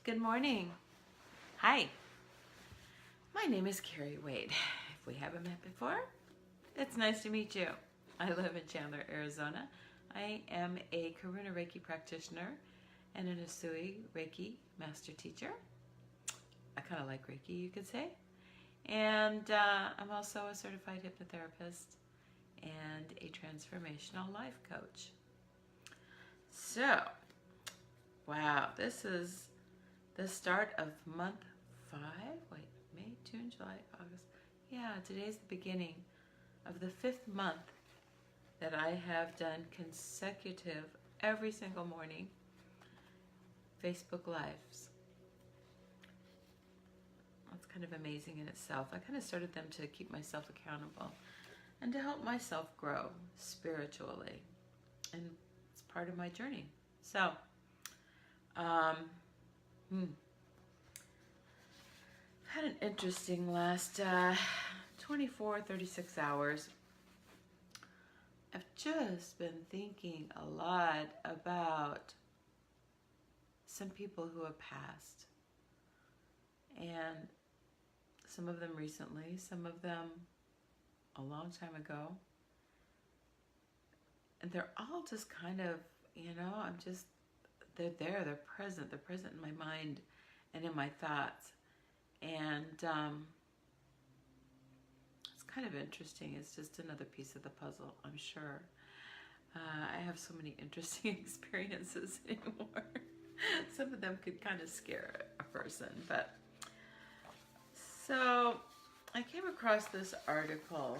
Good morning. Hi. My name is Kerri Wade. If we haven't met before, it's nice to meet you. I live in Chandler, Arizona. I am a Karuna Reiki practitioner and an Usui Reiki master teacher. I kind of like Reiki, you could say. And I'm also a certified hypnotherapist and a transformational life coach. So, wow, this is the start of month 5. Wait, May, June, July, August. Yeah, today's the beginning of the 5th month that I have done consecutive every single morning Facebook Lives. That's kind of amazing in itself. I kind of started them to keep myself accountable and to help myself grow spiritually. And it's part of my journey. So, I've had an interesting last 36 hours. I've just been thinking a lot about some people who have passed. And some of them recently, some of them a long time ago. And they're all just kind of, they're there, they're present in my mind and in my thoughts. And it's kind of interesting. It's just another piece of the puzzle, I'm sure. I have so many interesting experiences anymore. Some of them could kind of scare a person. But so I came across this article.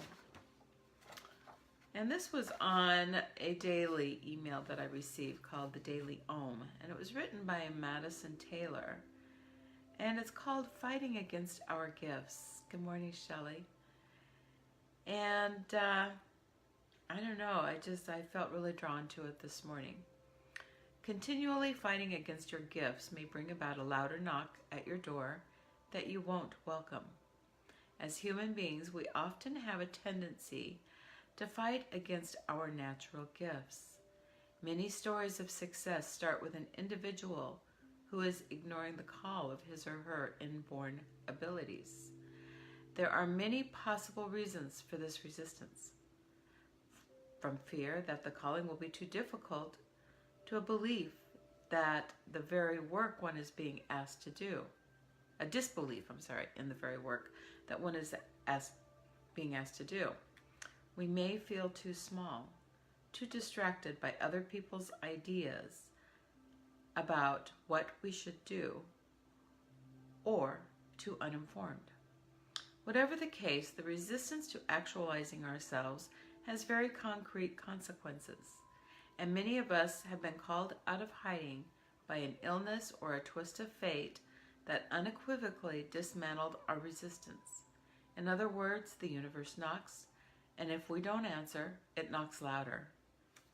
And this was on a daily email that I received called The Daily Om. And it was written by Madison Taylor. And it's called Fighting Against Our Gifts. Good morning, Shelley. And I don't know, I felt really drawn to it this morning. Continually fighting against your gifts may bring about a louder knock at your door that you won't welcome. As human beings, we often have a tendency to fight against our natural gifts. Many stories of success start with an individual who is ignoring the call of his or her inborn abilities. There are many possible reasons for this resistance. From fear that the calling will be too difficult, to a belief that the very work one is being asked to do, a disbelief, in the very work that one is being asked to do. We may feel too small, too distracted by other people's ideas about what we should do, or too uninformed. Whatever the case, the resistance to actualizing ourselves has very concrete consequences, and many of us have been called out of hiding by an illness or a twist of fate that unequivocally dismantled our resistance. In other words, the universe knocks, and if we don't answer, it knocks louder.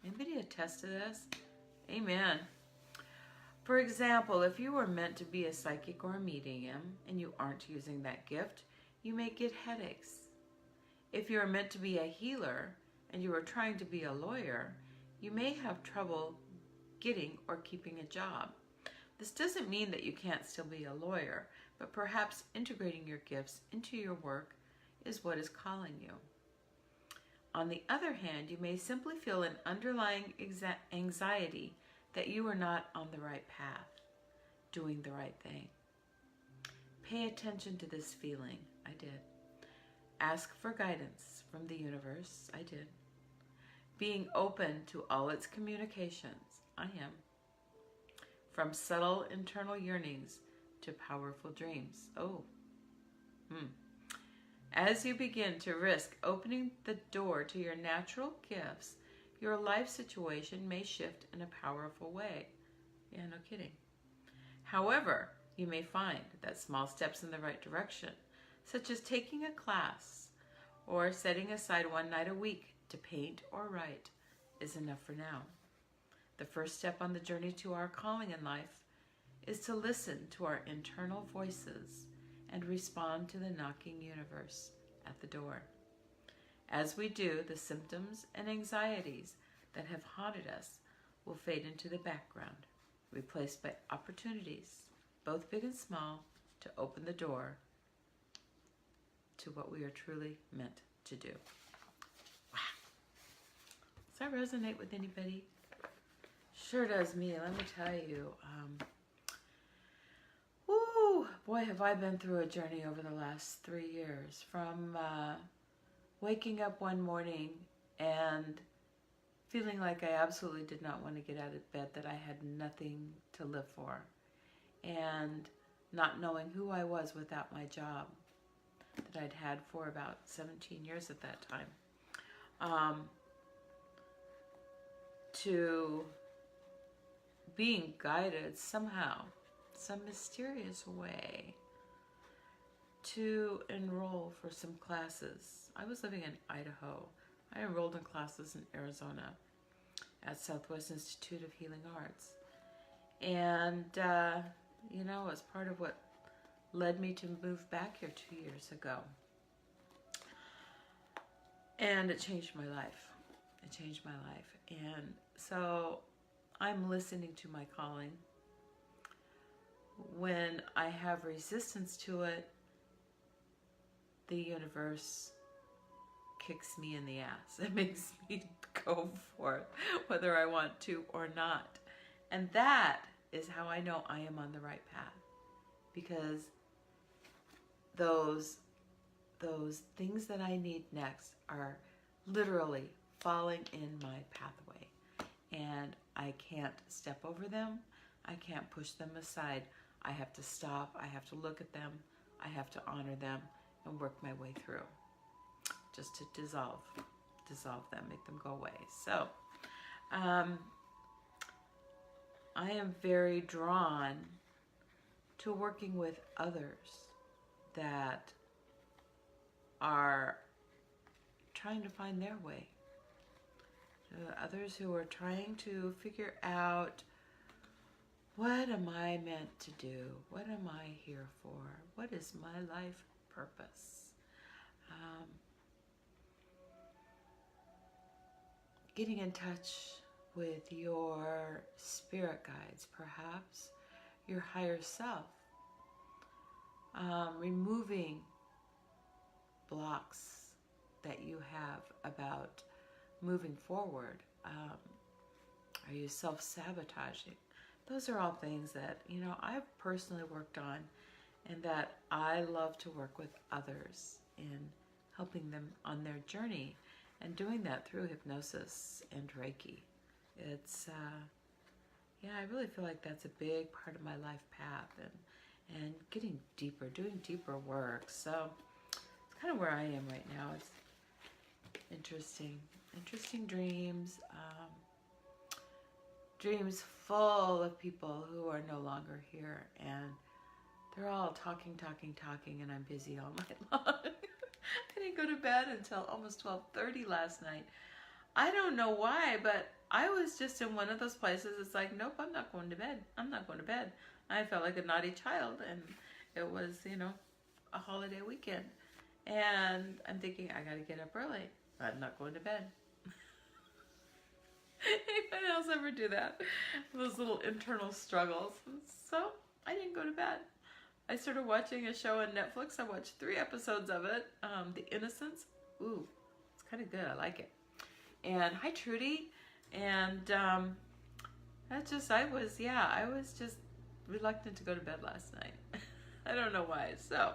Anybody attest to this? Amen. For example, if you were meant to be a psychic or a medium and you aren't using that gift, you may get headaches. If you are meant to be a healer and you are trying to be a lawyer, you may have trouble getting or keeping a job. This doesn't mean that you can't still be a lawyer, but perhaps integrating your gifts into your work is what is calling you. On the other hand, you may simply feel an underlying anxiety that you are not on the right path, doing the right thing. Pay attention to this feeling. I did. Ask for guidance from the universe. I did. Being open to all its communications. I am. From subtle internal yearnings to powerful dreams. As you begin to risk opening the door to your natural gifts, your life situation may shift in a powerful way. Yeah, no kidding. However, you may find that small steps in the right direction, such as taking a class or setting aside one night a week to paint or write, is enough for now. The first step on the journey to our calling in life is to listen to our internal voices and respond to the knocking universe at the door. As we do, the symptoms and anxieties that have haunted us will fade into the background, replaced by opportunities both big and small, to open the door to what we are truly meant to do. Wow. Does that resonate with anybody? Sure does me, let me tell you. Woo, boy, have I been through a journey over the last 3 years. From waking up one morning and feeling like I absolutely did not want to get out of bed, that I had nothing to live for, and not knowing who I was without my job that I'd had for about 17 years at that time, to being guided somehow, some mysterious way, to enroll for some classes. I was living in Idaho. I enrolled in classes in Arizona at Southwest Institute of Healing Arts. And, you know, it was part of what led me to move back here 2 years ago. And it changed my life. It changed my life. And so I'm listening to my calling. When I have resistance to it, the universe kicks me in the ass. It makes me go for it, whether I want to or not. And that is how I know I am on the right path. Because those things that I need next are literally falling in my pathway. And I can't step over them. I can't push them aside. I have to stop. I have to look at them. I have to honor them and work my way through, just to dissolve them, make them go away. So I am very drawn to working with others that are trying to find their way. Others who are trying to figure out, what am I meant to do? What am I here for? What is my life purpose? Getting in touch with your spirit guides, perhaps your higher self. Removing blocks that you have about moving forward. Are you self-sabotaging? Those are all things that, you know, I've personally worked on, and that I love to work with others in helping them on their journey, and doing that through hypnosis and Reiki. It's, yeah, I really feel like that's a big part of my life path, and getting deeper, doing deeper work. So it's kind of where I am right now. It's interesting dreams, dreams full of people who are no longer here, and they're all talking, and I'm busy all night long. I didn't go to bed until almost 12:30 last night. I don't know why, but I was just in one of those places. It's like, nope, I'm not going to bed. I'm not going to bed. I felt like a naughty child, and it was, you know, a holiday weekend. And I'm thinking, I got to get up early. I'm not going to bed. Anyone else ever do that? Those little internal struggles. So I didn't go to bed. I started watching a show on Netflix. I watched 3 episodes of it. The Innocents. Ooh, it's kind of good. I like it. And hi, Trudy. And I was just reluctant to go to bed last night. I don't know why. So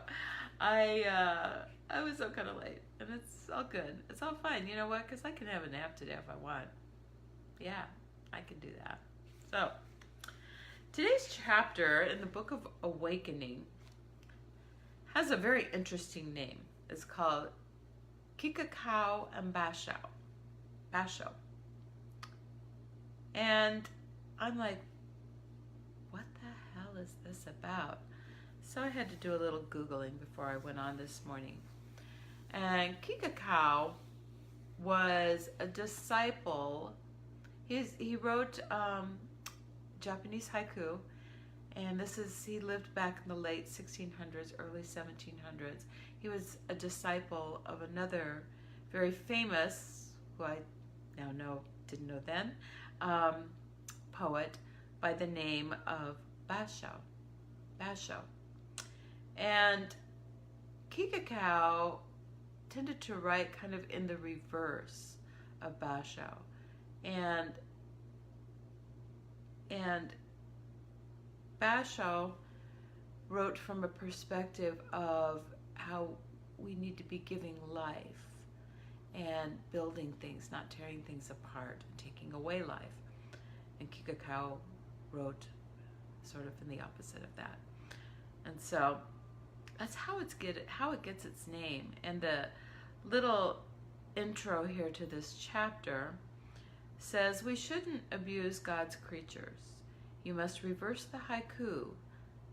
I was up kind of late, and it's all good. It's all fine. You know what? Because I can have a nap today if I want. Yeah, I can do that. So today's chapter in the Book of Awakening has a very interesting name. It's called Kikakou and Basho. And I'm like, what the hell is this about? So I had to do a little Googling before I went on this morning. And Kikakou was a disciple. He wrote Japanese haiku, and he lived back in the late 1600s, early 1700s. He was a disciple of another very famous, who I now know, didn't know then, poet by the name of Basho. Basho. And Kikakou tended to write kind of in the reverse of Basho. And Basho wrote from a perspective of how we need to be giving life and building things, not tearing things apart and taking away life. And Kikakou wrote sort of in the opposite of that. And so that's how it gets its name. And the little intro here to this chapter says we shouldn't abuse God's creatures. You must reverse the haiku,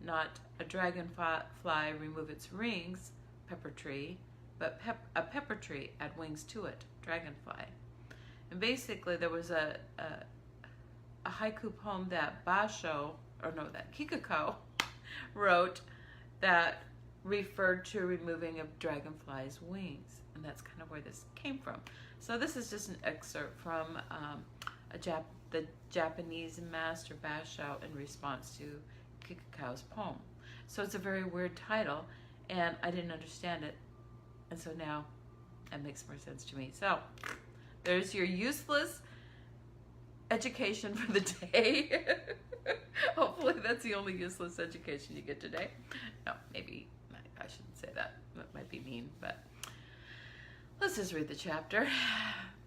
not a dragonfly remove its rings, pepper tree, but a pepper tree add wings to it, dragonfly. And basically there was a haiku poem that Kikakou wrote that referred to removing a dragonfly's wings. And that's kind of where this came from. So this is just an excerpt from the Japanese master Basho in response to Kikakou's poem. So it's a very weird title, and I didn't understand it. And so now it makes more sense to me. So there's your useless education for the day. Hopefully that's the only useless education you get today. No, maybe I shouldn't say that. That might be mean, but let's just read the chapter.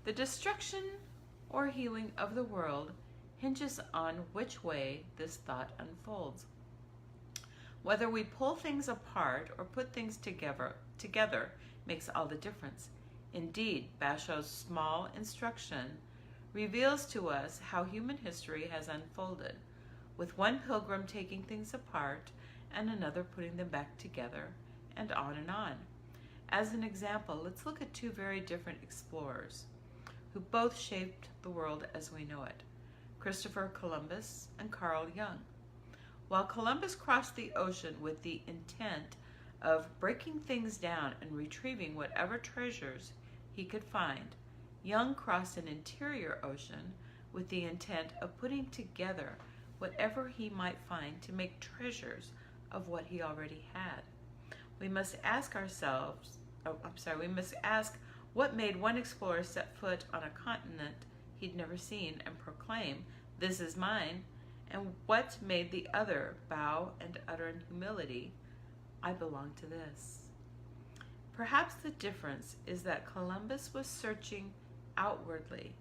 The destruction or healing of the world hinges on which way this thought unfolds. Whether we pull things apart or put things together makes all the difference. Indeed, Basho's small instruction reveals to us how human history has unfolded, with one pilgrim taking things apart and another putting them back together, and on and on. As an example, let's look at two very different explorers who both shaped the world as we know it, Christopher Columbus and Carl Jung. While Columbus crossed the ocean with the intent of breaking things down and retrieving whatever treasures he could find, Jung crossed an interior ocean with the intent of putting together whatever he might find to make treasures of what he already had. We must ask what made one explorer set foot on a continent he'd never seen and proclaim, "This is mine," and what made the other bow and utter in humility, "I belong to this." Perhaps the difference is that Columbus was searching outwardly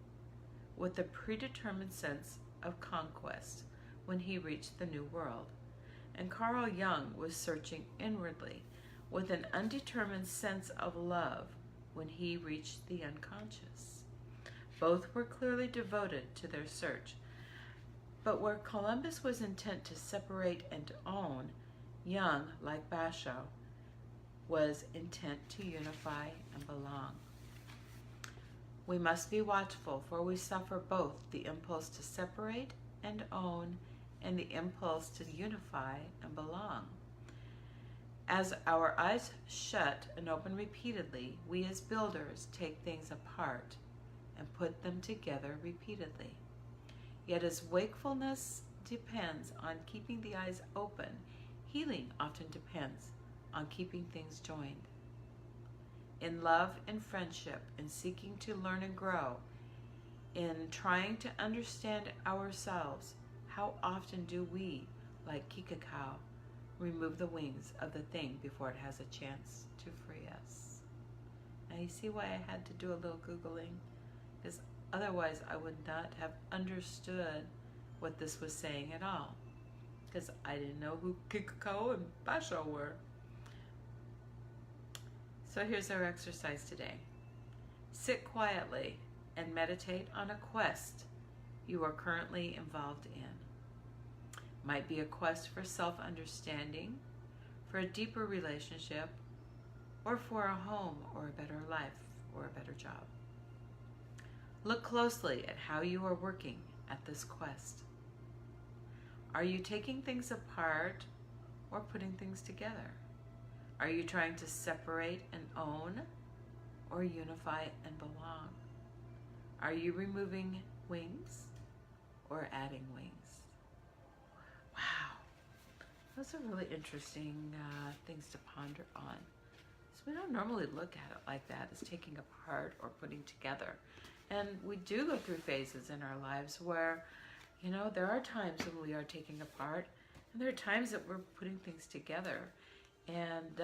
with a predetermined sense of conquest when he reached the New World, and Carl Jung was searching inwardly with an undetermined sense of love when he reached the unconscious. Both were clearly devoted to their search, but where Columbus was intent to separate and own, Jung, like Basho, was intent to unify and belong. We must be watchful, for we suffer both the impulse to separate and own and the impulse to unify and belong. As our eyes shut and open repeatedly, we as builders take things apart and put them together repeatedly. Yet as wakefulness depends on keeping the eyes open, healing often depends on keeping things joined. In love and friendship, in seeking to learn and grow, in trying to understand ourselves, how often do we, like Kikakou, remove the wings of the thing before it has a chance to free us? Now you see why I had to do a little Googling, because otherwise I would not have understood what this was saying at all, because I didn't know who Kikakou and Basho were. So here's our exercise today. Sit quietly and meditate on a quest you are currently involved in. Might be a quest for self-understanding, for a deeper relationship, or for a home or a better life or a better job. Look closely at how you are working at this quest. Are you taking things apart or putting things together? Are you trying to separate and own or unify and belong? Are you removing wings or adding wings? Wow. Those are really interesting things to ponder on. So we don't normally look at it like that, as taking apart or putting together. And we do go through phases in our lives where, you know, there are times when we are taking apart, and there are times that we're putting things together. And,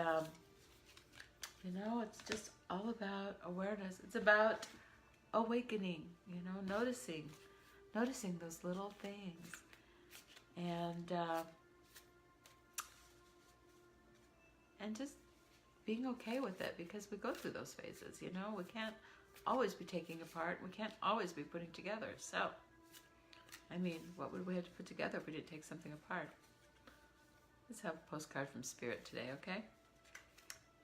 you know, it's just all about awareness. It's about awakening, you know, noticing those little things. And just being okay with it, because we go through those phases, you know. We can't always be taking apart. We can't always be putting together. So, I mean, what would we have to put together if we didn't take something apart? Let's have a postcard from Spirit today, okay?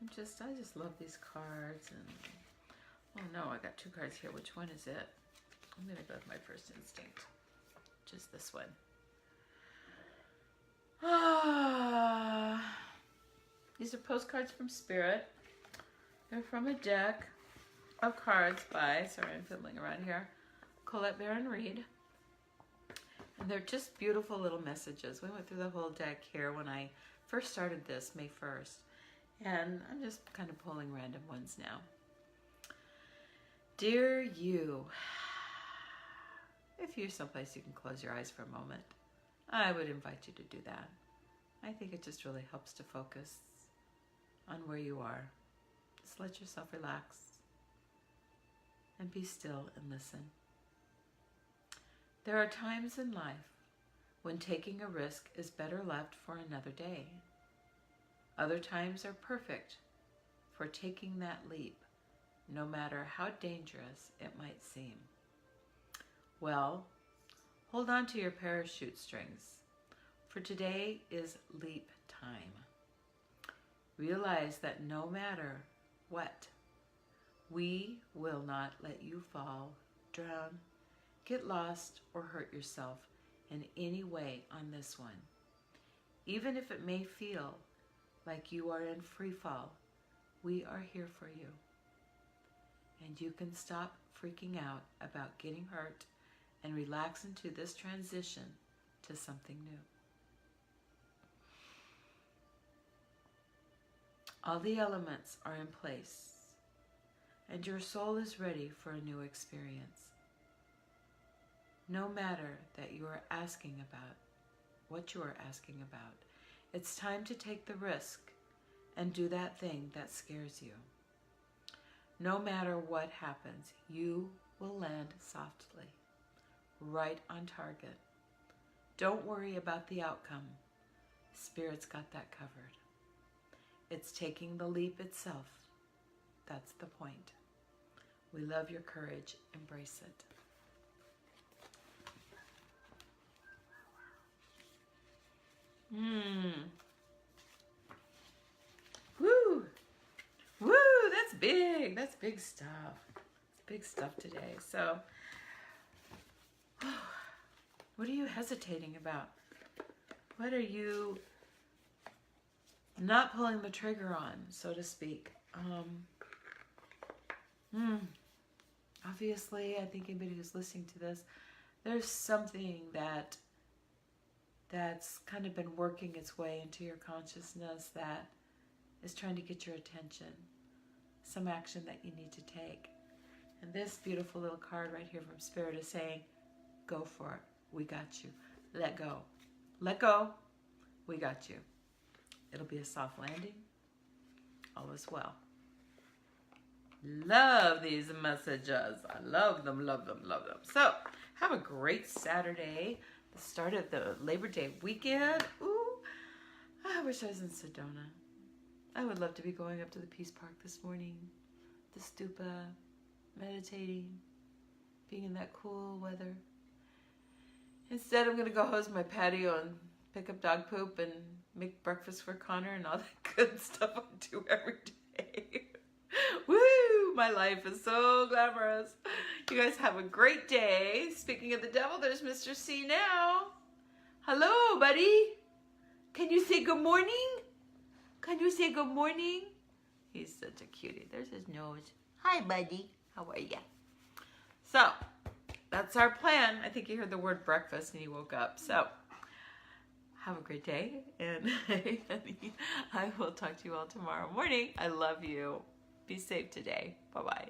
I just love these cards. And oh no, I got 2 cards here. Which one is it? I'm gonna go with my first instinct, which is this one. These are postcards from Spirit. They're from a deck of cards by, sorry, I'm fiddling around here, Colette Baron Reed. And they're just beautiful little messages. We went through the whole deck here when I first started this, May 1st. And I'm just kind of pulling random ones now. Dear you, if you're someplace you can close your eyes for a moment, I would invite you to do that. I think it just really helps to focus on where you are. Just let yourself relax and be still and listen. There are times in life when taking a risk is better left for another day. Other times are perfect for taking that leap, no matter how dangerous it might seem. Well, hold on to your parachute strings, for today is leap time. Realize that no matter what, we will not let you fall, drown, get lost, or hurt yourself in any way on this one. Even if it may feel like you are in free fall, we are here for you. And you can stop freaking out about getting hurt and relax into this transition to something new. All the elements are in place, and your soul is ready for a new experience. No matter that you are asking about what you are asking about, it's time to take the risk and do that thing that scares you. No matter what happens, you will land softly, right on target. Don't worry about the outcome. Spirit's got that covered. It's taking the leap itself. That's the point. We love your courage. Embrace it. Woo! Woo! That's big. That's big stuff. It's big stuff today. So, what are you hesitating about? What are you not pulling the trigger on, so to speak? Obviously, I think anybody who's listening to this, there's something that's kind of been working its way into your consciousness that is trying to get your attention. Some action that you need to take. And this beautiful little card right here from Spirit is saying, go for it. We got you. Let go. Let go. We got you. It'll be a soft landing. All is well. Love these messages. I love them, love them, love them. So, have a great Saturday. The start of the Labor Day weekend. Ooh, I wish I was in Sedona. I would love to be going up to the Peace Park this morning, the stupa, meditating, being in that cool weather. Instead, I'm going to go host my patio and pick up dog poop and make breakfast for Connor and all that good stuff I do every day. Woo! My life is so glamorous. You guys have a great day. Speaking of the devil, there's Mr. C now. Hello, buddy. Can you say good morning? Can you say good morning? He's such a cutie. There's his nose. Hi, buddy. How are ya? So, that's our plan. I think he heard the word breakfast and he woke up. So, have a great day, and I will talk to you all tomorrow morning. I love you. Be safe today. Bye-bye.